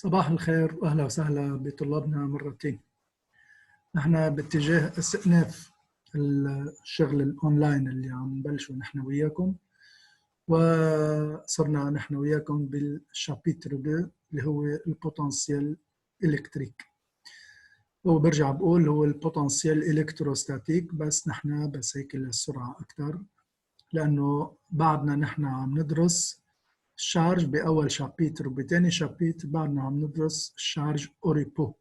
صباح الخير وأهلا وسهلا بطلابنا مرتين. نحن باتجاه استئناف الشغل الأونلاين اللي عم نبلشه نحن وياكم، وصرنا نحن وياكم بالشابيتر 2 اللي هو البوتنسيال إلكتريك. وبرجع بقول هو البوتنسيال إلكتروستاتيك، بس نحن بس هيك للسرعة أكثر، لأنه بعدنا نحن عم ندرس الشارج بأول شابيتر، وبتاني شابيتر بعدنا عم ندرس الشارج أوريبو،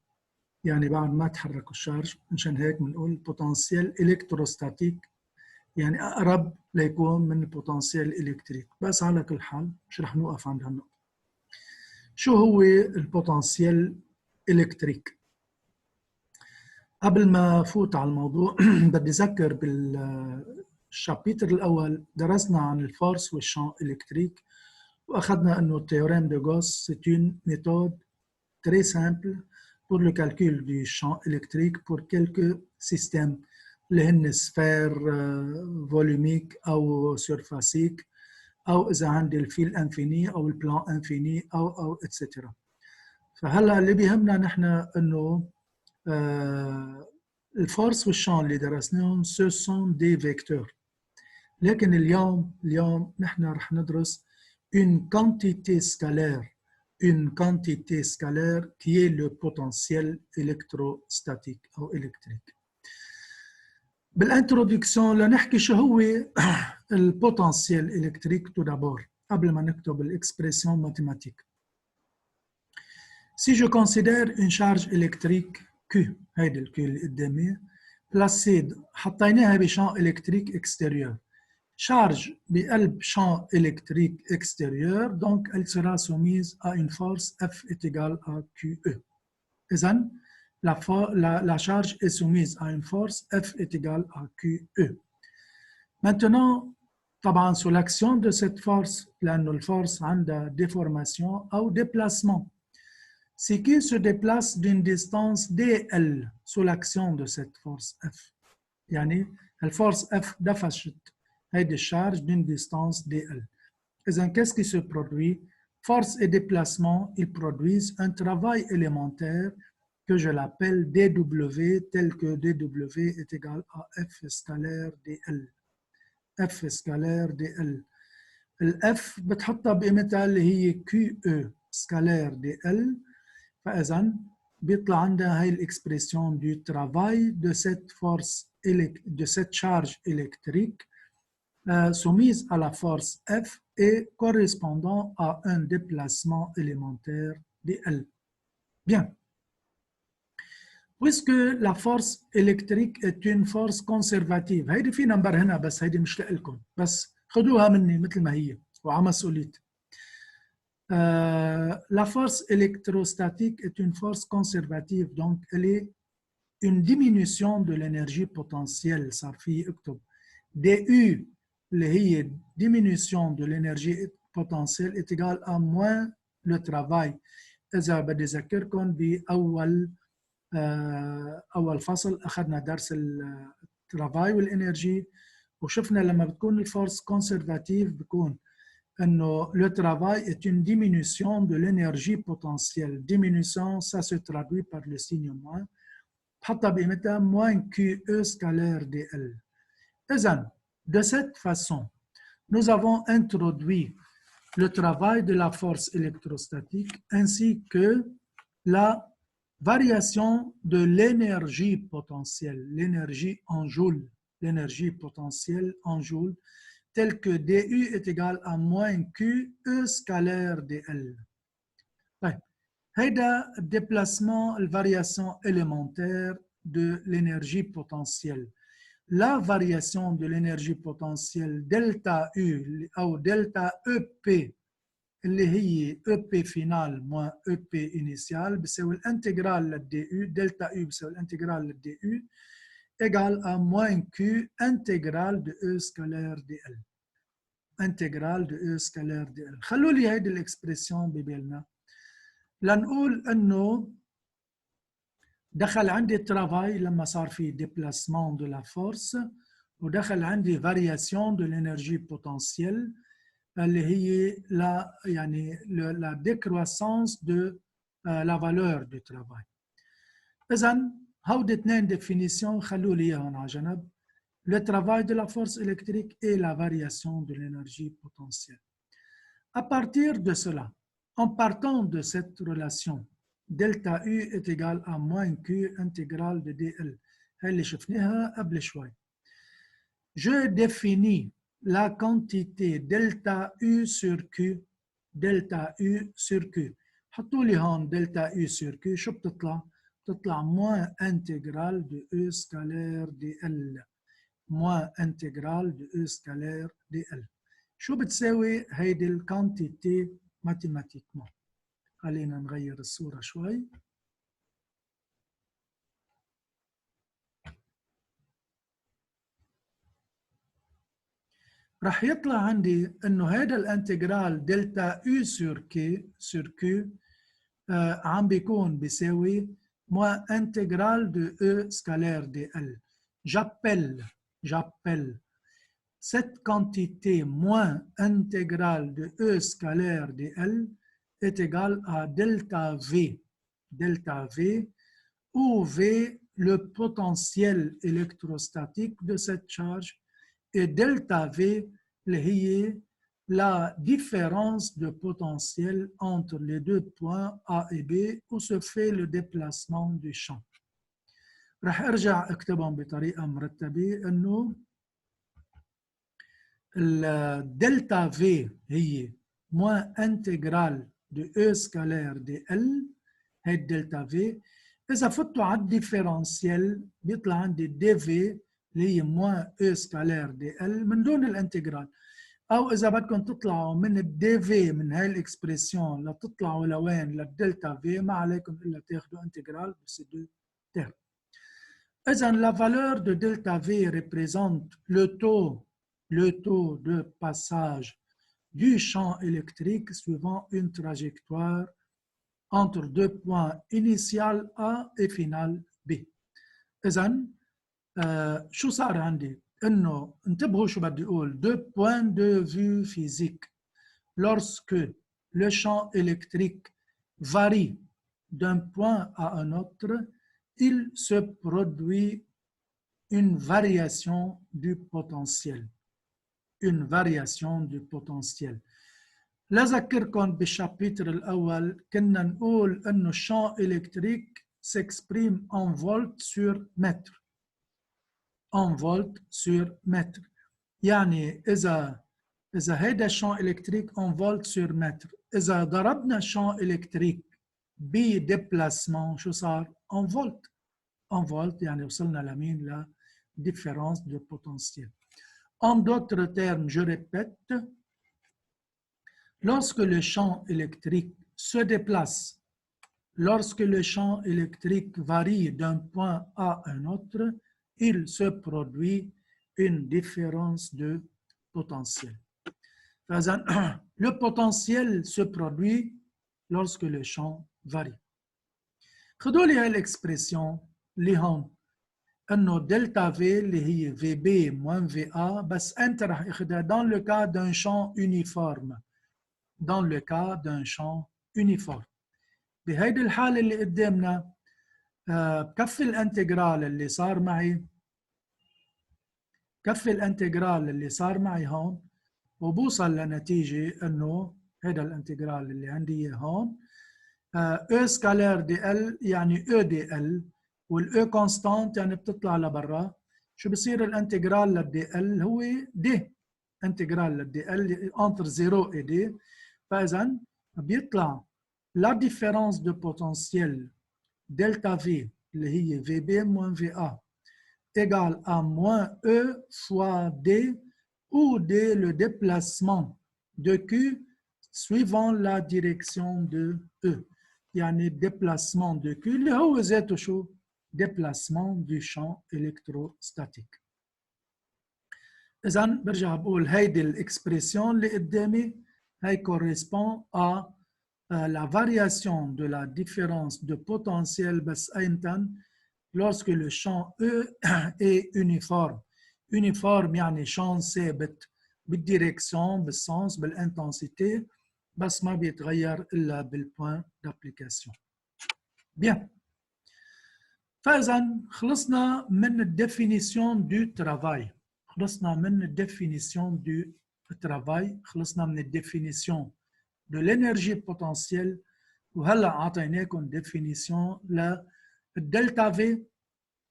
يعني بعد ما تحركوا الشارج. مشان هيك بنقول بوتنسيال إلكتروستاتيك، يعني أقرب ليكون من البوتنسيال إلكتريك. بس على كل حال مش رح نوقف عند هالنقطة. شو هو البوتنسيال إلكتريك؟ قبل ما فوت على الموضوع بدي أذكر بالشابيتر الأول درسنا عن الفورس والشان إلكتريك، وأخذنا أنه التhéorème de Gauss c'est une méthode très simple pour le calcul du champ électrique pour quelques systèmes اللي هن سفير فوليوميك أو سيرفاسيك، أو إذا عندي الفيل انفيني أو البلان انفيني أو اتسترا. فهلا اللي بيهمنا نحن أنه الفورس والشان اللي درسناهم ce sont des vecteurs، لكن اليوم نحن رح ندرس une quantité scalaire qui est le potentiel électrostatique أو électrique. بالانترودكسيون لنحكي شو هو البوتنسيال إلكتريك tout d'abord قبل ما نكتب الإكسبريسيون ماتيماتيك. Si je considère une charge électrique Q، هيدي ال Q اللي قدامي، placée حطيناها بشان إلكتريك extérieur، charge بقلب champ électrique extérieur, donc elle sera soumise à une force F est égale à QE. إذن la charge est soumise à une force F est égale à QE. Maintenant, طبعا sous l'action de cette force، لأنه الفورس عندها déformation أو déplacement. C'est Q se déplace d'une distance dl sous l'action de cette force F. يعني الفورس F دفشت هيدي الشارج d'une distance dl. إذن qu'est-ce qui se produit? Force et déplacement, ils produisent un travail élémentaire que je l'appelle dW, tel que dW est égal à F scalaire dl. F scalaire dl. ال F بتحطها بقيمتها اللي هي QE scalaire dl. فإذن بيطلع عندها هاي الإكسبريسيون du travail de cette force, de cette charge électrique soumise à la force F et correspondant à un déplacement élémentaire dl. Bien. Puisque la force électrique est une force conservative، هيدي في نمبر هنا بس هيدي مش لكم، بس خدوها مني مثل ما هي وعلى مسؤوليتي. La force électrostatique est une force conservative, donc elle est une diminution de l'énergie potentielle. صار في اكتب du اللي هي diminution de l'énergie potentielle est égale à moins le travail. إذا بدي أذكركم أول فصل أخذنا درس الترافاي والإنرجي، وشفنا لما بتكون الفورس كونسرفاتيف بكون إنه le travail est une diminution de l'énergie potentielle. Diminution, ça se traduit par le signe moins. بحطها بقيمتها moins QE scalaire dl. إذن de cette façon, nous avons introduit le travail de la force électrostatique ainsi que la variation de l'énergie potentielle, l'énergie en joules, l'énergie potentielle en joules, telle que du est égal à moins QE scalaire dl. طيب هيدا déplacement, la variation élémentaire de l'énergie potentielle. La variation de l'énergie potentielle delta U ou delta EP اللي هي EP final moins EP initial بيساوي الانتجرال للدي U، delta U بيساوي الانتجرال للدي U égal à moins Q intégral de E scalaire dl. intégral de E scalaire dl. خلوا لي هيدي الاكسبريسيون ببالنا لنقول انه دخل عندي الترافاي لما صار في ديبلاسمون دو لا فورس، ودخل عندي فارياسيون دو الانرجي بوتنسيال اللي هي لا يعني لا ديكروسانس دو la valeur du travail. إذن هودي اثنين définitions خلوا لي إياهم على جنب. Le travail de la force électrique et la variation de l'énergie potentielle. À partir de cela, en partant de cette relation, delta U est égal à moins Q intégrale de DL. اللي شفناها قبل شوي. Je définis la quantité delta U sur Q, delta U sur Q. حطوا لي هون delta U sur Q. شو بتطلع؟ بتطلع moins intégrale de E scalaire dL. moins intégrale de E scalaire dL. شو بتساوي هيدي الكانتيتي ماتيماتيكمون؟ خلينا نغير الصورة شوي. رح يطلع عندي انه هذا الانتجرال دلتا U sur Q عم بيكون بيساوي moins intégrale de E scalaire dL. J'appelle cette quantité moins intégrale de E scalaire dL est égale à delta V, où V, le potentiel électrostatique de cette charge, et delta V, la différence de potentiel entre les deux points A et B où se fait le déplacement du champ. رح ارجع اكتبهم بطريقه مرتبه انه الدلتا في هي moins intégrale de E scalaire de L. هي الدلتا في. اذا فتوا على الديفيرنسيال بيطلع عندي دي في اللي هي moins E scalaire de L من دون الانتجرال. او اذا بدكم تطلعوا من الدي في من هاي الاكسبريسيون لتطلعوا لوين للدلتا في ما عليكم الا تاخذوا انتجرال بس دو تيرم. إذن la valeur de delta V représente le taux de passage du champ électrique suivant une trajectoire entre deux points initial A et final B. إذن شو صار عندي؟ إنه انتبهوا شو بدي أقول. De point de vue physique, lorsque le champ électrique varie d'un point à un autre, il se produit une variation du potentiel. Une variation du potentiel. لأذكركم بالشابتر الأول كنا نقول إنه الشامp électrique s'exprime en volts sur mètre. En volts sur mètre. يعني إذا هيدا الشامp électrique en volts sur mètre. إذا ضربنا الشامp électrique بديبلاسمون شو صار؟ en volt. En volt يعني وصلنا لمين؟ لا différence de potentiel. En d'autres termes, je répète, lorsque le champ électrique se déplace, lorsque le champ électrique varie d'un point à un autre, il se produit une différence de potentiel. Le potentiel se produit lorsque le champ varie. خدوا لي هاي الإكسبريسيون اللي هون انه دلتا في اللي هي في بي موان في ا بس انت رح اخذها dans le cas d'un champ uniforme. dans le cas d'un champ uniforme. بهيدي الحاله اللي قدامنا بكفي الانتجرال اللي صار معي هون وبوصل لنتيجه انه هذا الانتجرال اللي عندي اياه هون E سكالير دي ال يعني E دي ال والاو كونستانت يعني بتطلع لبرا. شو بصير الانتجرال للدي ال؟ هو دي انتجرال للدي ال entre 0 et d. فاذا بيطلع la différence de potentiel delta V اللي هي VB moins VA égale à moins E fois D où D le déplacement de Q suivant la direction de E. يعني déplacement de Q اللي هو ذاته شو؟ déplacement du champ électrostatique. إذن برجع بقول هيدي الإكسبريسيون اللي قدامي هي correspond à la variation de la différence de potentiel بس أيمتى؟ lorsque le champ E est uniforme. Uniforme يعني champ ثابت بالdirection, بالsens, بالintensité بس ما بيتغير إلا بالpoint d'application. Bien. فإذا خلصنا من الديفينيسيون دو ترافاي. خلصنا من الديفينيسيون دو ترافاي، خلصنا من الديفينيسيون دو الانرجي بوتنسيال، وهلا اعطيناكم ديفينيسيون للدلتا في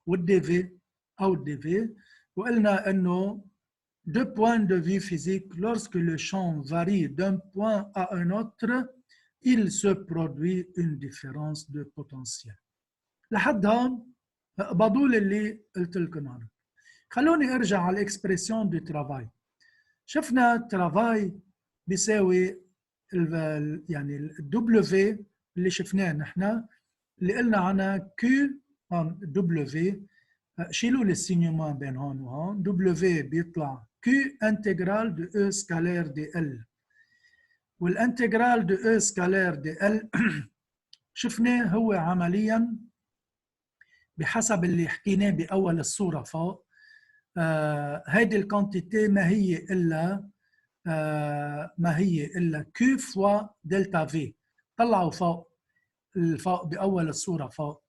والدي في او الدي في، وقلنا انه deux points de vue physique, lorsque le champ varie d'un point à un autre, il se produit une différence de potentiel. لحد هون اقبضوا اللي قلت لكم عنه. خلوني ارجع على الاكسبريسيون دو ترافاي. شفنا الترافاي بيساوي يعني الدبليو اللي شفناه نحن، اللي قلنا عنها كيو دبليو، شيلوا لي السينيومان بين هون وهون، دبليو بيطلع كيو انتجرال دو او سكالير دي ال، والانتجرال دو او سكالير دي ال شفناه هو عمليا بحسب اللي حكيناه باول الصوره فوق. هيدي الكونتيتي ما هي الا كيو فوا دلتا في. طلعوا فوق باول الصوره فوق،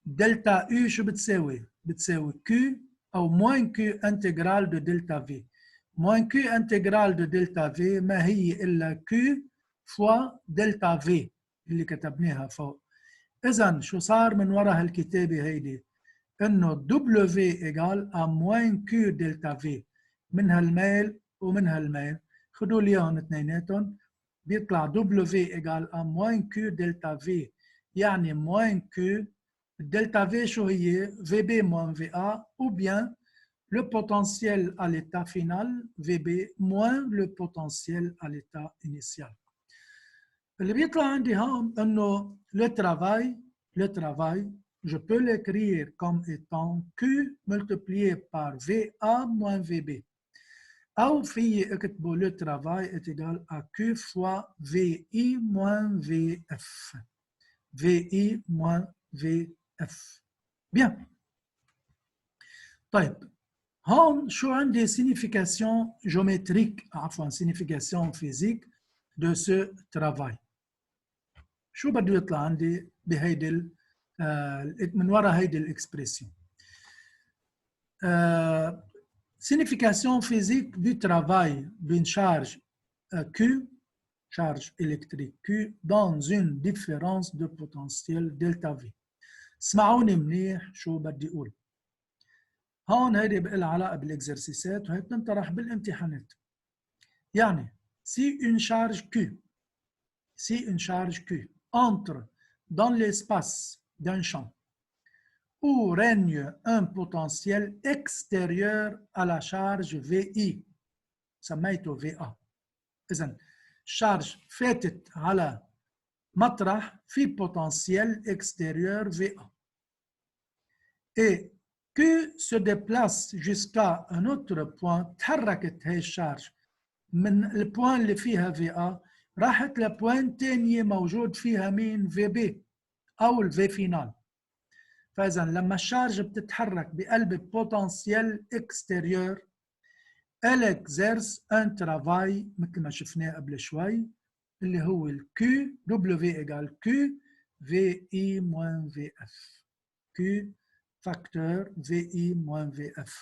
دلتا يو شو بتساوي؟ بتساوي كيو او موين كيو انتجرال دو دلتا في. موين كيو انتجرال دو دلتا في ما هي الا كيو فوا دلتا في اللي كتبناها فوق. اذا شو صار من وراء هالكتابه هيدي؟ انه دبليو في ايجال ا موين كيو دلتا في، من هالميل ومن هالميل خذوا لي اياهم اثنيناتهم، بيطلع دبليو في ايجال ا موين كيو دلتا في، يعني موين كيو الدلتا في شو هي؟ في بي موين في ا، ou bien le potentiel à l'état final VB moins le potentiel à l'état initial. اللي بيطلع عندي هون انه le travail je peux l'écrire comme étant Q multiplié par VA moins VB. أو في اكتبوا le travail est égal à Q fois VI moins VF. VI moins VF. Bien. طيب هون شو عندي signification géométrique, عفوا signification physique de ce travail. شو بده يطلع عندي بهيدي من وراء هيدي الاكسبريسيون؟ signification physique du travail d'une charge Q, charge électrique Q, dans une différence de potentiel delta V. اسمعوني منيح شو بدي اقول. هون هيدي بقى علاقه بالاكزرسيسات وهي بتنطرح بالامتحانات. يعني si une charge Q entre dans l'espace d'un champ où règne un potentiel extérieur à la charge VI, سميته VA. إذن charge فاتت على مطرح في potentiel extérieur VA. Et Q se déplace jusqu'à un autre point، تحركت هي الشارج من البوان اللي فيها VA راحت لبوان تانية موجود فيها مين؟ VB أو الفي فينال. فإذا لما الشارج بتتحرك بقلب بوتنسيال اكستيريور elle exerce un travail مثل ما شفناه قبل شوي اللي هو ال Q W égale Q VI moins VF. Q facteur VI moins VF.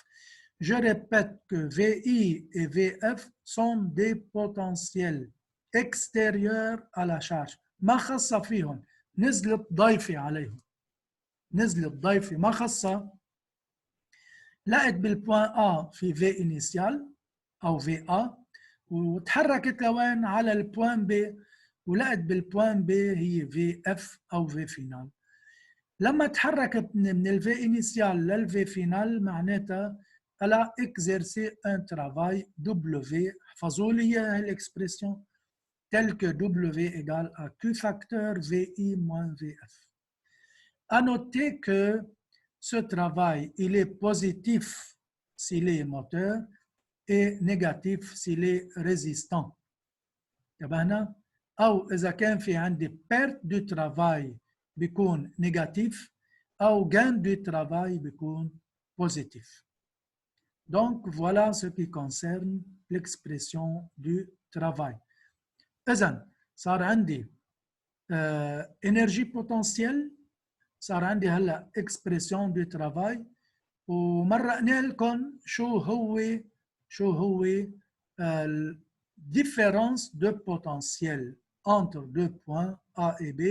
Je répète que VI et VF sont des potentiels extérieurs à la charge. ما خصها فيهم، نزلت ضيفة عليهم. نزلت ضيفة ما خصها، لقت بالبوان A في V initial أو VA وتحركت لوين؟ على البوان B ولقت بالبوان B هي VF أو V final. لما تحركت من ال V initial لل V final معناتها elle a exercé un travail W. احفظوا لي هالإكسبريسيون tel que W égale à Q facteur VI moins VF. À noter que ce travail, il est positif s'il est moteur et négatif s'il est résistant. تبعنا؟ أو إذا كان في عندي perte du travail بيكون négatif أو gain du travail بيكون positif. Donc voilà ce qui concerne l'expression du travail. إذن صار عندي énergie potentielle صار عندي هلا اكسبريسيون دو ترافاي، ومرقنا لكم شو هو الديفيرنس دو بوتنسيال entre deux points A et B.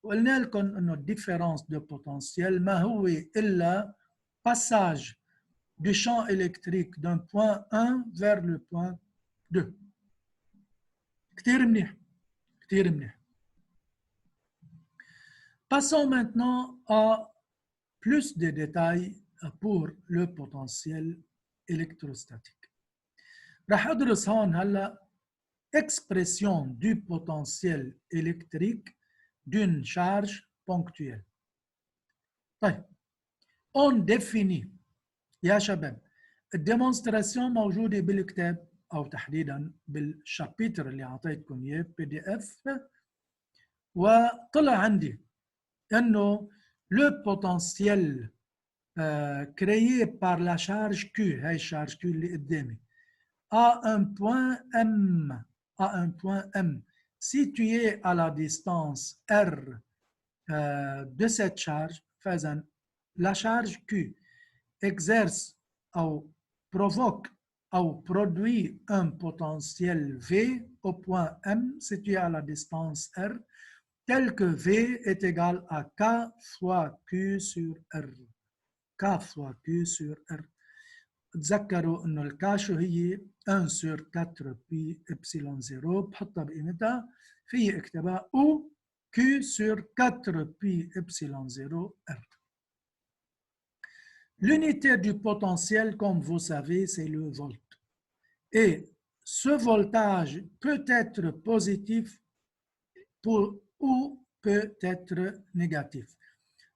وقلنا لكم انه الديفيرنس دو بوتنسيال ما هو الا passage du champ électrique d'un point 1 vers le point 2. كتير منيح، كتير منيح. Passons maintenant à plus de détails pour le potentiel électrostatique. رح أدرس هون هلا expression du potentiel électrique d'une charge ponctuelle. طيب on définit يا شباب الديمونستراسيون موجودة بالكتاب أو تحديدا بالشابيتر اللي أعطيتكم إياه PDF، وطلع عندي إنه le potentiel créé par la charge Q، هاي الشارج Q اللي قدامي، à un point M situé à la distance R de cette charge. فإذا la charge Q exerce ou provoque ou produit un potentiel V au point M situé à la distance R, tel que V est égal à K fois Q sur R. K fois Q sur R. تذكروا انه الكا شو هي 1 sur 4 بي epsilon 0، بحطها بقيمتها في اكتبها او Q sur 4 pi epsilon 0 R. L'unité du potentiel, comme vous savez, c'est le volt. Et ce voltage peut être positif ou peut être négatif.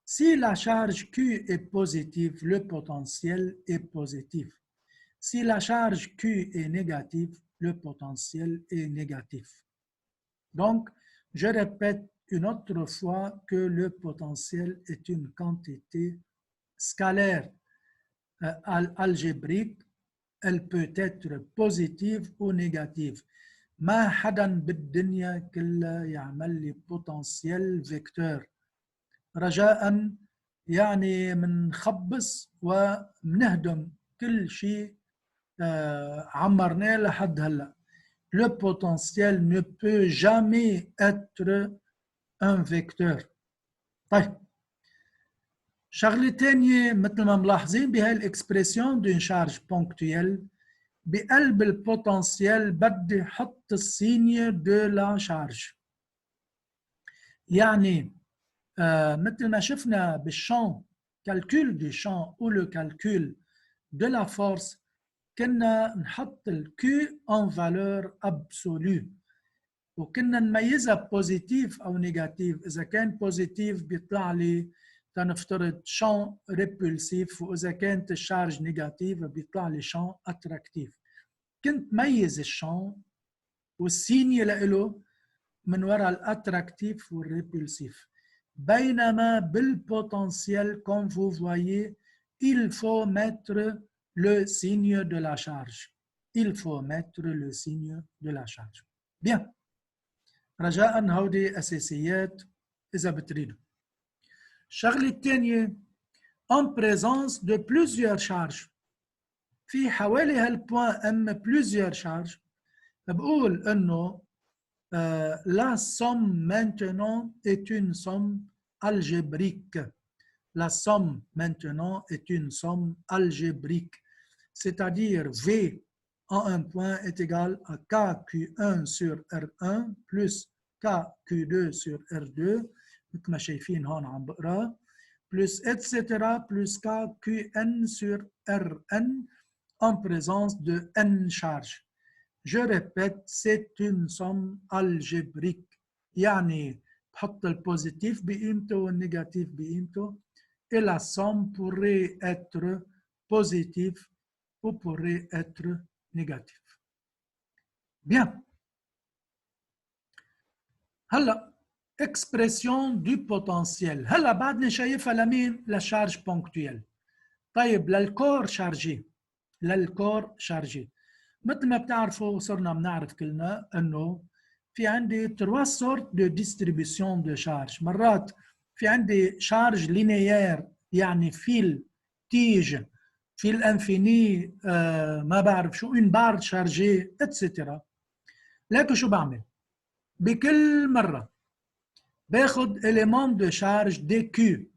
Si la charge Q est positive, le potentiel est positif. Si la charge Q est négative, le potentiel est négatif. Donc, je répète une autre fois que le potentiel est une quantité scalaire algébrique. Elle peut être positive ou négative. ما حدا بالدنيا كلها يعمل لي potentiel vecteur. رجاء يعني منخبص ومنهدم كل شيء عمرناه لحد هلا. Le potentiel ne peut jamais être un vecteur. طيب شغلة تانية مثل ما ملاحظين بهاي الاكسبريسيون دون شارج بونكتويل، بقلب البوتنسيال بدي حط السينية دو لا شارج. يعني مثل ما شفنا بالشان calcul du champ ou le calcul de la force، كنا نحط ال Q en valeur absolue وكنا نميزها بوزيتيف أو نيجاتيف. إذا كان بوزيتيف بيطلع لي تنفترض شان ريبولسيف، وإذا كانت الشارج نيجاتيف بيطلع لي شان أتراكتيف. كنت ميز الشان والسينية له من وراء الأتراكتيف والريبولسيف. بينما بالبوتنسيel, comme vous voyez, il faut mettre le signe de la charge. Il faut mettre le signe de la charge. Bien. رجاء هودي أساسيات إذا بتريدوا. الشغلة الثانية en présence de plusieurs charges. في حوالي هالبوان M plusieurs charges. بقول إنه la somme maintenant est une somme algébrique. La somme maintenant est une somme algébrique. C'est-à-dire V en un point est égal à KQ1 sur R1 plus KQ2 sur R2 مثل ما شايفين هون عم بقرا plus etc. plus KQN sur Rn en présence de N charges. Je répète, c'est une somme algébrique. يعني بحط البوزيتيف بقيمته والنيجاتيف بقيمته et la somme pourrait être positive ou pourrait être négatif. Bien. هلا expression du potentiel. هلا بعدني شايفها لمين؟ للشارج بونكتويل. طيب للكور شارجي. للكور شارجي. مثل ما بتعرفوا صرنا بنعرف كلنا انه في عندي 3 sortes de distribution de charge. مرات في عندي شارج لينيير يعني فيل تيج فيل انفيني ما بعرف شو اون بار شارجي اتسترا. لكن شو بعمل؟ بكل مره باخذ اليمون دو شارج دي كيو،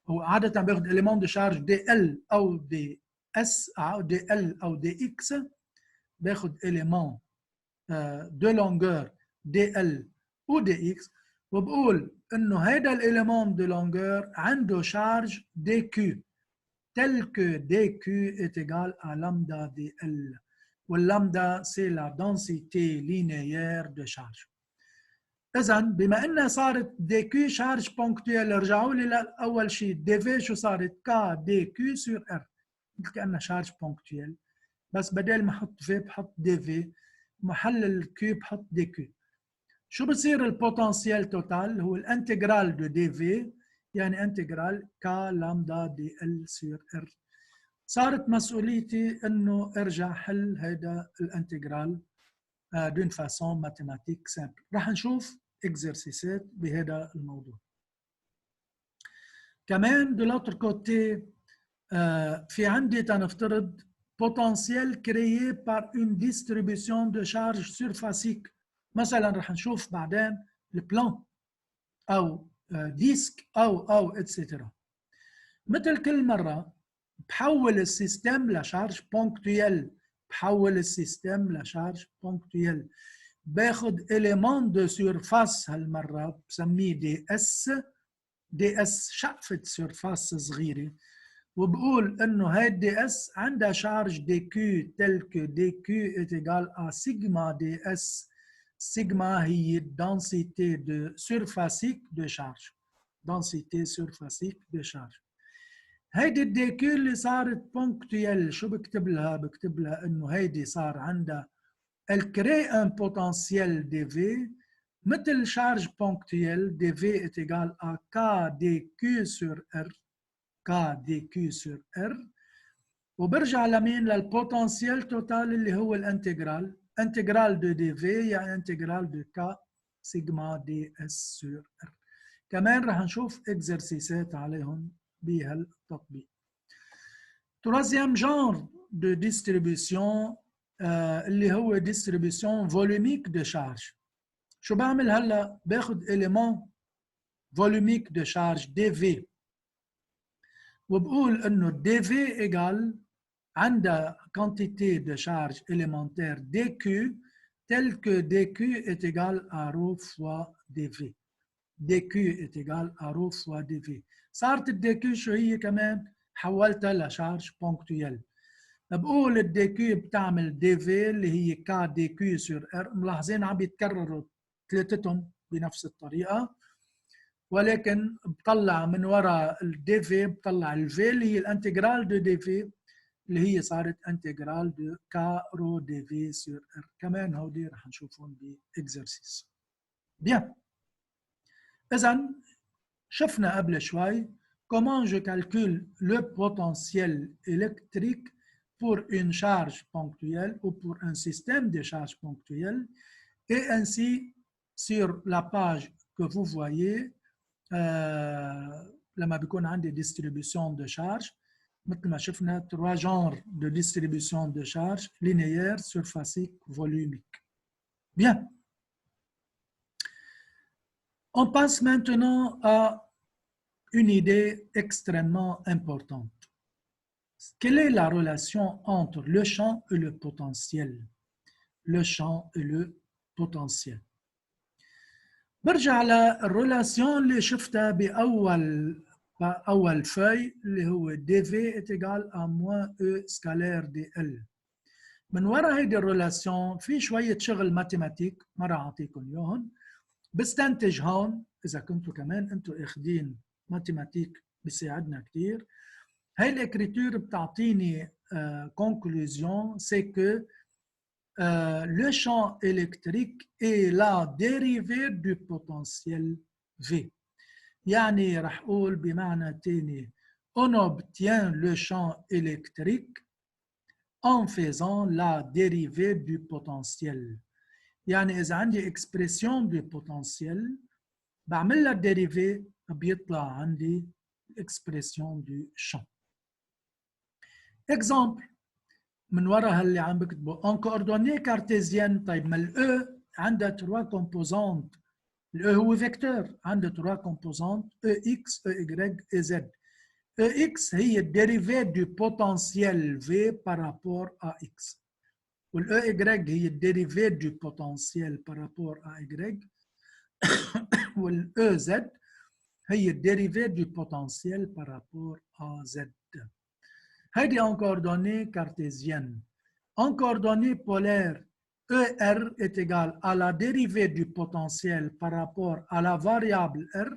هو عاده باخذ اليمون دو شارج دي ال او دي اس او دي ال او دي اكس، باخذ اليمون دو لونجور دي ال و دي اكس، وبقول انه هيدا الاليمون دو لونجور عنده شارج دي كيو tel que dq est égal à lambda dl. واللامدا c'est la densité linéaire de charge. إذا بما أنها صارت دي كيو شارج بونكتويل، رجعوا لي لأول شيء دي في شو صارت؟ كا دي كيو سور ار، مثل كأنها شارج بونكتويل، بس بدل ما أحط في بحط دي في، محل الكيو بحط دي كيو. شو بصير البوتنسيال توتال؟ هو الانتجرال دو دي في، يعني انتجرال كا لامدا دي ال سور ار. صارت مسؤوليتي انه ارجع حل هيدا الانتجرال دون فاسون ماتيماتيك سامبل. رح نشوف اكزرسيسات بهذا الموضوع. كمان دو لوتر كوتي في عندي تنفترض potentiel créé par une distribution de charge surfacique. مثلا رح نشوف بعدين البلان او ديسك او اتسترا. مثل كل مره بحول السيستم لشارج بونكتويل، بحول السيستم لشارج بونكتويل، باخذ اليمون دو سيرفاس هالمره بسميه دي اس، دي اس شقفه سيرفاس صغيره، وبقول انه هاي دي اس عندها شارج دي كيو تل كو دي كيو est égal à sigma دي اس. سيجما هي densité de surfacique de charge، densité surfacique de charge. هيدي الدي كيو اللي صارت بونكتويل شو بكتب لها؟ بكتب لها انه هيدي صار عندها الكري ان بوتنسيال دي في مثل شارج بونكتويل دي في est égal à K دي كيو سور ار، K دي كيو سور ار، وبرجع لمين؟ للبوتنسيال توتال اللي هو الانتجرال، انتجرال دو دي في يعني انتجرال دو K سيجما دي اس سور ار. كمان رح نشوف اكزرسيسات عليهم بهالتطبيق. Troisième genre de distribution اللي هو distribution volumique de charge. شو بعمل هلا؟ باخذ élément volumique de charge dV، وبقول انه dV égale عندها quantité de charge élémentaire dQ tel que dQ est égal à ρ fois dV. dQ est égal à ρ fois dV. صارت الdQ شو هي كمان؟ حولتها لشارج بونكتويل. بقول الدي كيو بتعمل دي في اللي هي كا دي كيو سور ار. ملاحظين عم بيتكرروا ثلاثتهم بنفس الطريقه، ولكن بطلع من وراء الدي في بطلع الفي اللي هي الانتجرال دو دي في اللي هي صارت انتجرال دو كا رو دي في سور ار. كمان هودي رح نشوفهم باكزرسيس. بيان، اذا شفنا قبل شوي comment je calcule le potentiel électrique pour une charge ponctuelle ou pour un système de charge ponctuelle. Et ainsi, sur la page que vous voyez, لما بيكون عندي distribution de charge، مثل ما شفنا 3 genres de distribution de charge: linéaire, surfacique, volumique. Bien. On passe maintenant à une idée extrêmement importante. Quelle est la relation entre le champ et le potentiel? Le champ et le potentiel. برجع للريلاسيون اللي شفتها بأول فاي اللي هو dV est égal à moins E scalaire dL. من وراء هيدي الريلاسيون في شوية شغل ماتيماتيك مرة أعطيكم إياهم، بستنتج هون إذا كنتوا كمان أنتوا أخدين ماتيماتيك بيساعدنا كتير. هاي l'écriture بتعطيني conclusion, c'est que le champ électrique est la dérivée du potentiel V. يعني رح أقول بمعنى تاني on obtient le champ électrique en faisant la dérivée du potentiel. يعني إذا عندي expression du potentiel بعمل لها dérivée بيطلع عندي الاكسبريسيون دو شان. اكزامبل من وراء اللي عم بكتبه ان كوردوني كارتيزيان. طيب ما الاو عندها 3 كومبوزونت. الاو هو فيكتور عنده 3 كومبوزونت او اكس او واي او زد. او اكس هي الديريفي دو بوتنسيال في بارابور ا اكس، والاو واي هي الديريفي دو بوتنسيال بارابور ا واي، والاو زد هي الديريفي دو بوتنسيال بارابور ا زد. هيدي en coordonnées cartésiennes. En coordonnées polaires, ER est égal à la dérivée du potentiel par rapport à la variable R.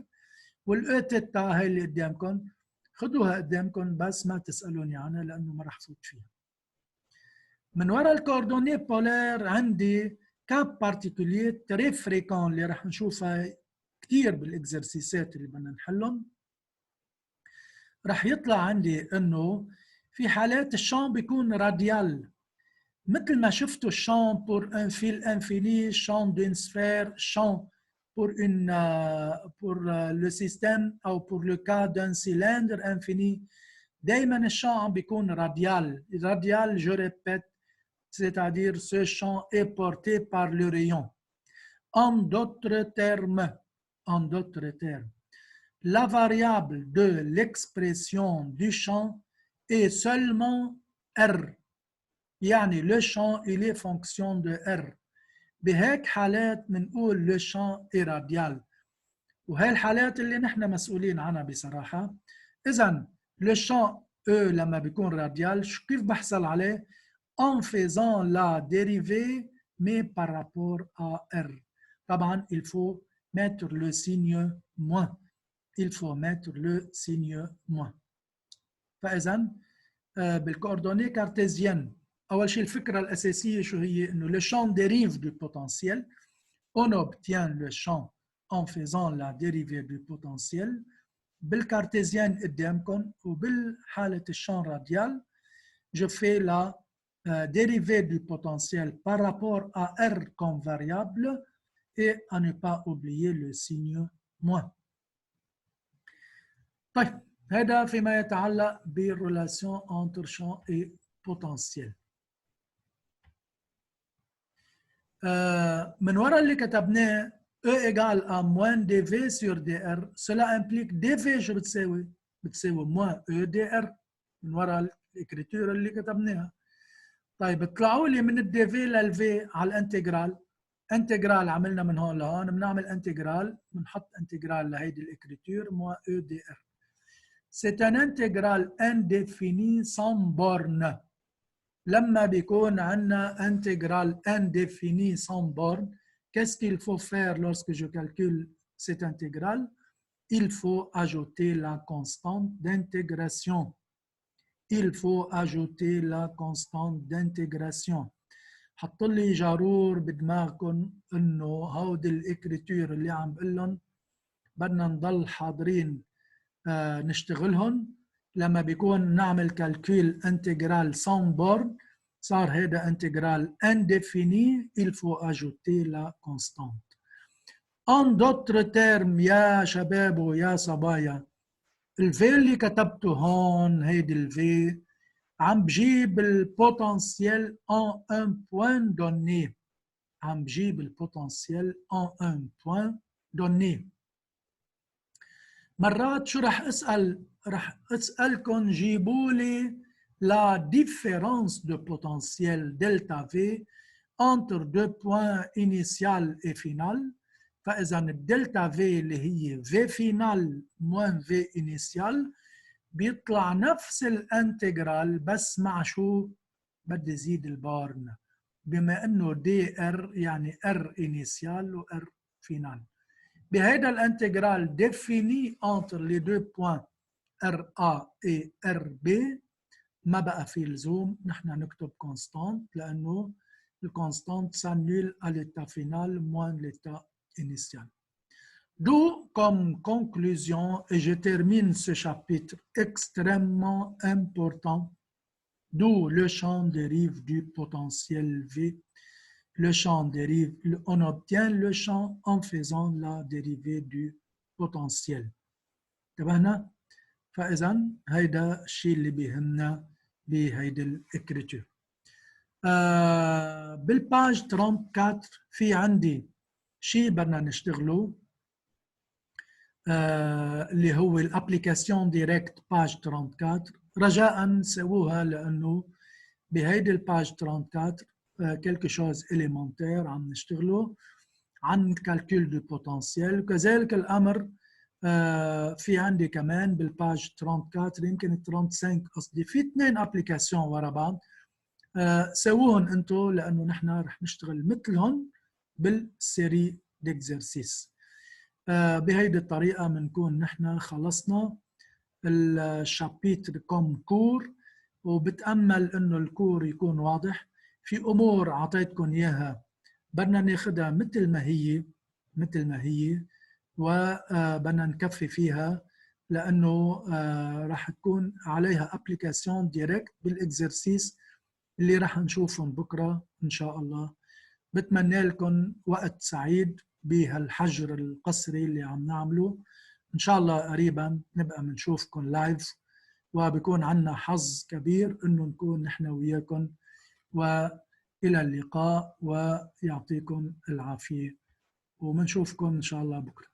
والE θ هي اللي قدامكم، خدوها قدامكم بس ما تسألوني عنها لأنه ما رح فوت فيها. من وراء الكوردوني بولير عندي كاب بارتيكولير تري فريكون اللي رح نشوفها كثير بالاكزرسيسات اللي بدنا نحلهم. رح يطلع عندي انه في حالات الشان بيكون راديال، مثل ما شفتوا الشان pour un fil infini, champ d'une sphère, champ pour le système ou pour le cas d'un cylindre infini. دايما الشان عم بيكون راديال. راديال je répète, c'est-à-dire ce champ est porté par le rayon. En d'autres termes, la variable de l'expression du champ est seulement R. يعني le champ il est fonction de R. بهيك حالات بنقول le champ est radial. وهي الحالات اللي نحن مسؤولين عنها بصراحة. إذن le champ E لما بيكون radial كيف بحصل عليه؟ En faisant la dérivée mais par rapport à R. طبعا il faut mettre le signe moins. Il faut mettre le signe moins. فإذا بالكوردوني كارتيزيان أول شيء الفكرة الأساسية شو هي؟ إنه le champ dérive du potentiel. On obtient le champ en faisant la dérivée du potentiel. بالكارتيزيان قدامكم وبالحالة الشان راديال je fais la dérivée du potentiel par rapport à R comme variable et à ne pas oublier le signe moins. طيب هذا فيما يتعلق بالريلاسيون entre champ et potentiel. من وراء اللي كتبناه E égale à moins dV sur dr, cela implique dV شو بتساوي؟ بتساوي moins E dr من وراء الإكريتور اللي كتبناها. طيب اطلعوا لي من الديفي للفي على الانتجرال. انتجرال عملنا من هون لهون، بنعمل انتجرال، بنحط انتجرال لهيدي الإكريتور moins E dr. C'est un intégral indéfini sans borne. لما بيكون عندنا intégral indéfini sans borne, qu'est-ce qu'il faut faire lorsque je calcule cet intégral? Il faut ajouter la constante d'intégration. Il faut ajouter la constante d'intégration. حط لي جارور بدماغكم انه هودي الإكريتور اللي عم بقول لهم بدنا نضل حاضرين نشتغلهم. لما بيكون نعمل كالكول انتجرال sans borne صار هذا انتجرال indéfini. Il faut ajouter la constante. En d'autres termes يا شباب ويا صبايا، الفي اللي كتبته هون هيدي الفي عم بجيب البوتنسيال en un point donné. عم بجيب البوتنسيال en un point donné. مرات شو رح اسألكم جيبوا لي la différence de potentiel delta V entre deux points initial et final. فإذا الدلتا V اللي هي V final moins V initial بيطلع نفس الانتجرال بس مع شو؟ بدي زيد البارن بما انه دي ار يعني ار initial و ار final. بهذا الانتجرال défini entre les deux points RA et RB ما بقى في لزوم نحن نكتب كونستانت لأنه الكونستانت s'annule à l'état final moins l'état initial. D'où comme conclusion, et je termine ce chapitre extrêmement important, d'où le champ dérive du potentiel V. Le champ dérive, on obtient le champ en faisant la dérivée du potentiel. انتبهنا؟ فاذا هيدا الشيء اللي بيهمنا بهيدي الاكريتور. بالباج 34 في عندي شيء بدنا نشتغله اللي هو الابليكاسيون ديريكت باج 34. رجاء سووها لانه بهيدي الباج 34 كلكو شوز إليمنتير عم نشتغله عن كالكول دو بوتنسيال. وكذلك الامر في عندي كمان بالباج 34 يمكن 35 قصدي في 2 ابليكاسيون ورا بعض. سووهم انتم لانه نحن رح نشتغل مثلهم بالسيري ديكزرسيس. بهيدي الطريقه بنكون نحن خلصنا الشابيتر كوم كور، وبتامل انه الكور يكون واضح. في امور اعطيتكم اياها بدنا ناخذها مثل ما هي وبدنا نكفي فيها لانه راح تكون عليها ابليكاسيون ديريكت بالاكزرسيس اللي راح نشوفهم بكره ان شاء الله. بتمنى لكم وقت سعيد بهالحجر القسري اللي عم نعمله. ان شاء الله قريبا نبقى بنشوفكم لايف، وبكون عندنا حظ كبير انه نكون نحن وياكم. والى اللقاء ويعطيكم العافيه، وبنشوفكم ان شاء الله بكره.